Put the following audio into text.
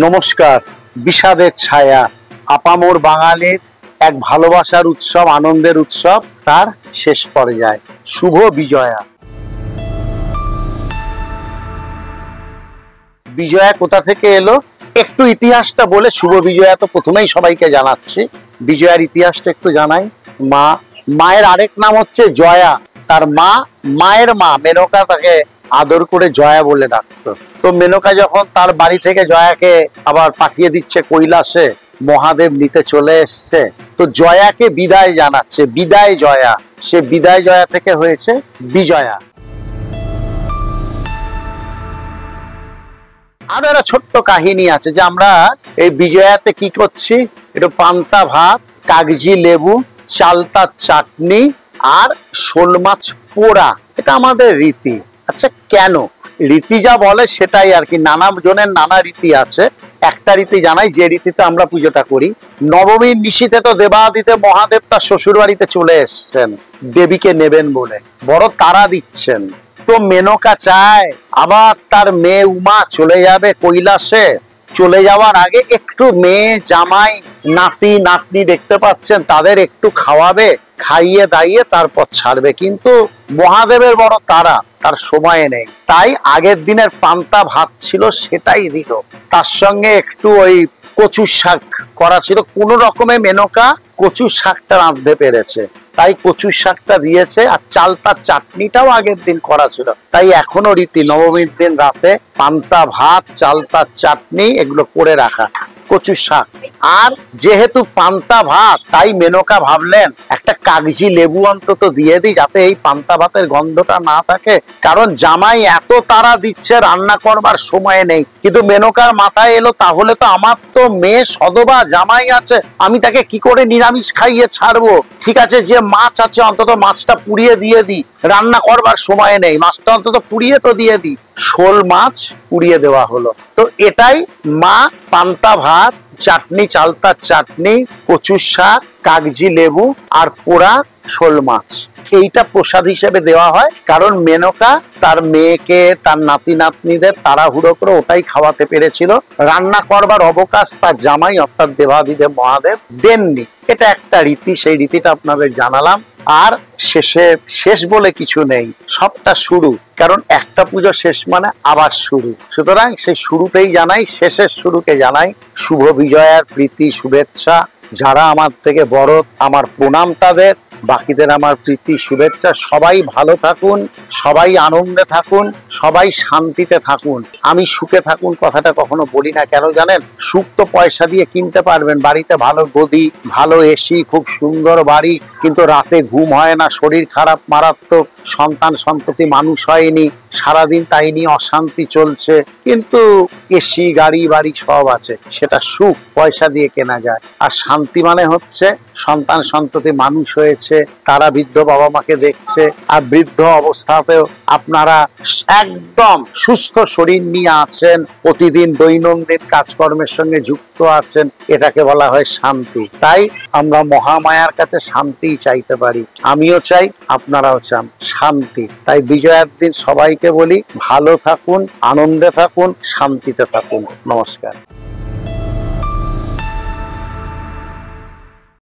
নমস্কার। বিষাদের ছায়া আপামর বাঙালির এক ভালোবাসার উৎসব, আনন্দের উৎসব, তার শেষ পর্যায়ে শুভ বিজয়া। বিজয়া কোথা থেকে এলো একটু ইতিহাসটা বলে শুভ বিজয়া তো প্রথমেই সবাইকে জানাচ্ছি। বিজয়ার ইতিহাসটা একটু জানাই। মায়ের আরেক নাম হচ্ছে জয়া। তার মায়ের মা মেনকা তাকে আদর করে জয়া বলে ডাকতো। তো মেনকা যখন তার বাড়ি থেকে জয়াকে আবার পাঠিয়ে দিচ্ছে কৈলাসে, মহাদেব নিতে চলে এসছে, তো জয়াকে বিদায় জানাচ্ছে, বিদায় জয়া। সে বিদায় জয়া থেকে হয়েছে বিজয়া। আরো একটা ছোট্ট কাহিনী আছে যে আমরা এই বিজয়াতে কি করছি, একটু পান্তা ভাত, কাগজি লেবু, চালতা চাটনি আর শোল মাছ পোড়া, এটা আমাদের রীতি। আচ্ছা, কেন রীতি যা বলে সেটাই আর কি, নানা জনের নানা রীতি আছে। একটা রীতি জানাই, যে রীতিতে আমরা পুজোটা করি। নবমীর নিশীথে তো দেবাদিতে মহাদেব তার শ্বশুর বাড়িতে চলে এসছেন দেবীকে নেবেন বলে, বড় তারা দিচ্ছেন। তো মেনকা চায় আবার তার মেয়ে উমা চলে যাবে কৈলাসে। চলে যাওয়ার আগে একটু মেয়ে জামাই নাতি নাতনি দেখতে পাচ্ছেন, তাদের একটু খাওয়াবে, খাইয়ে দাইয়ে তারপর ছাড়বে। কিন্তু মহাদেবের বড় তারা, তার সময় নেই। তাই আগের দিনের পান্তা ভাত ছিল সেটাই দিল, তার সঙ্গে একটু ওই কচুর শাক করা ছিল। কোন রকমে মেনকা কচুর শাকটা রাঁধতে পেরেছে, তাই কচুর শাকটা দিয়েছে। আর চালতা চাটনিটাও আগের দিন করা ছিল। তাই এখনো রীতি, নবমীর দিন রাতে পান্তা ভাত, চালতা চাটনি এগুলো করে রাখা, কচুর শাক। আর যেহেতু পান্তা ভাত, তাই মেনকা ভাবলেন একটা কাগজি লেবু অন্তত দিয়ে দিই, যাতে এই পান্তা ভাতের গন্ধটা না থাকে। কারণ জামাই এত তারা দিচ্ছে, রান্না করবার সময় নেই। কিন্তু মেনকার মাথায় এলো, তাহলে তো আমার তো মেয়ে সদবা জামাই আছে, আমি তাকে কি করে নিরামিষ খাইয়ে ছাড়বো। ঠিক আছে, যে মাছ আছে অন্তত মাছটা পুড়িয়ে দিয়ে দিই, রান্না করবার সময় নেই, মাছটা অন্তত পুড়িয়ে তো দিয়ে দিই। শোল মাছ পুড়িয়ে দেওয়া হলো। তো এটাই মা পান্তা ভাত, চাটনি, চালতা চাটনি, কচুর শাক, কাগজি লেবু আর পোড়া শোল মাছ, এইটা প্রসাদ হিসেবে দেওয়া হয়। কারণ মেনকা তার মেয়েকে, তার নাতি নাতনিদের তাড়াহুড়ো করে ওটাই খাওয়াতে পেরেছিল, রান্না করবার অবকাশ তার জামাই অর্থাৎ দেবাদিদেব মহাদেব দেননি। এটা একটা রীতি, সেই রীতিটা আপনাদের জানালাম। আর শেষ বলে কিছু নেই, সবটা শুরু। কারণ একটা পুজো শেষ মানে আবার শুরু, সুতরাং সেই শুরুতেই জানাই, শেষের শুরুকে জানাই শুভ বিজয়ার প্রীতি শুভেচ্ছা। যারা আমার থেকে বড়, আমার প্রণাম তাদের, বাকিদের আমার প্রীতি শুভেচ্ছা। সবাই ভালো থাকুন, সবাই আনন্দে থাকুন, সবাই শান্তিতে থাকুন। আমি সুখে থাকুন কথাটা কখনো বলি না, কেন জানেন? সুখ তো পয়সা দিয়ে কিনতে পারবেন, বাড়িতে ভালো গদি, ভালো এসি, খুব সুন্দর বাড়ি, কিন্তু রাতে ঘুম হয় না, শরীর খারাপ মারাত্মক, সন্তান সন্ততি মানুষ হয়নি, সারাদিন তাই নিয়ে অশান্তি চলছে। কিন্তু এসি, গাড়ি বাড়ি সব আছে, সেটা সুখ পয়সা দিয়ে কেনা যায়। আর শান্তি মানে হচ্ছে সন্তান সন্ততি মানুষ হয়েছে, তারা বৃদ্ধ বাবা মাকে দেখছে, আর বৃদ্ধ অবস্থাতেও আপনারা একদম সুস্থ শরীর নিয়ে আছেন, প্রতিদিন দৈনন্দিন কাজকর্মের সঙ্গে যুক্ত আছেন, এটাকে বলা হয় শান্তি। তাই আমরা মহামায়ার কাছে শান্তি চাইতে পারি। আমিও চাই, আপনারাও চান শান্তি। তাই বিজয়ার দিন সবাইকে বলি, ভালো থাকুন, আনন্দে থাকুন, শান্তিতে থাকুন। নমস্কার।